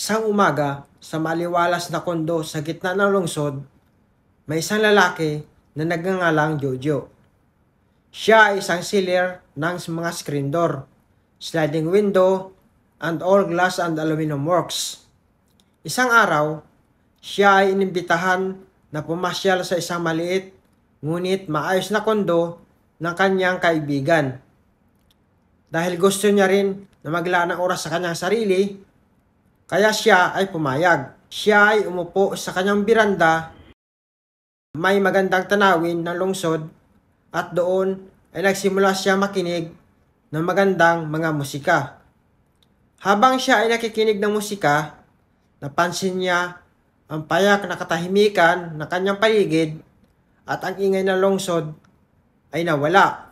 Isang umaga, sa maliwalas na kondo sa gitna ng lungsod, may isang lalaki na nagngangalang Jojo. Siya ay isang seller ng mga screen door, sliding window, and all glass and aluminum works. Isang araw, siya ay inimbitahan na pumasyal sa isang maliit ngunit maayos na kondo ng kanyang kaibigan. Dahil gusto niya rin na maglaan ng oras sa kanyang sarili, kaya siya ay pumayag. Siya ay umupo sa kanyang biranda, may magandang tanawin ng lungsod, at doon ay nagsimula siya makinig ng magandang mga musika. Habang siya ay nakikinig ng musika, napansin niya ang payak na katahimikan ng kanyang paligid at ang ingay ng lungsod ay nawala.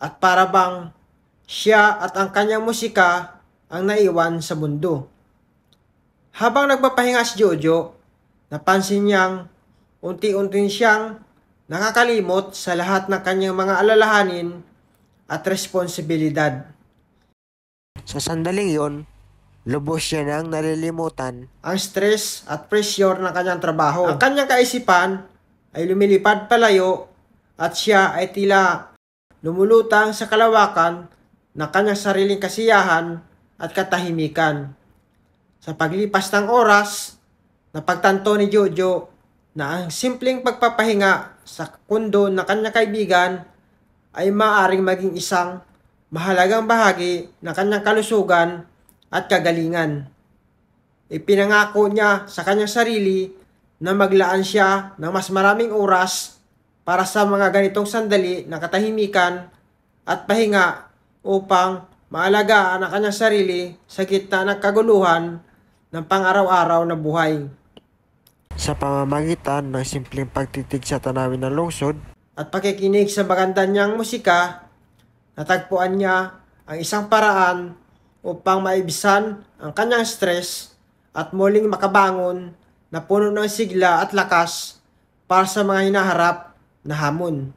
At para bang siya at ang kanyang musika ang naiwan sa mundo. Habang nagpapahinga si Jojo, napansin niyang unti-unti siyang nakakalimot sa lahat ng kanyang mga alalahanin at responsibilidad. Sa sandaling yon, lubos siya nang nalilimutan Ang stress at pressure ng kanyang trabaho. Ang kanyang kaisipan ay lumilipad palayo at siya ay tila lumulutang sa kalawakan ng kanyang sariling kasiyahan at katahimikan. Sa paglipas ng oras, napagtanto ni Jojo na ang simpleng pagpapahinga sa kondo ng kanyang kaibigan ay maaaring maging isang mahalagang bahagi ng kanyang kalusugan at kagalingan. Ipinangako niya sa kanyang sarili na maglaan siya ng mas maraming oras para sa mga ganitong sandali ng katahimikan at pahinga upang maalagaan ang kanyang sarili sa gitna ng kaguluhan ng pang-araw-araw na buhay. sa pamamagitan ng simpleng pagtitig sa tanawin ng lungsod. At pakikinig sa maganda niyang musika, natagpuan niya ang isang paraan upang maibisan ang kanyang stress at muling makabangon na puno ng sigla at lakas para sa mga hinaharap na hamon.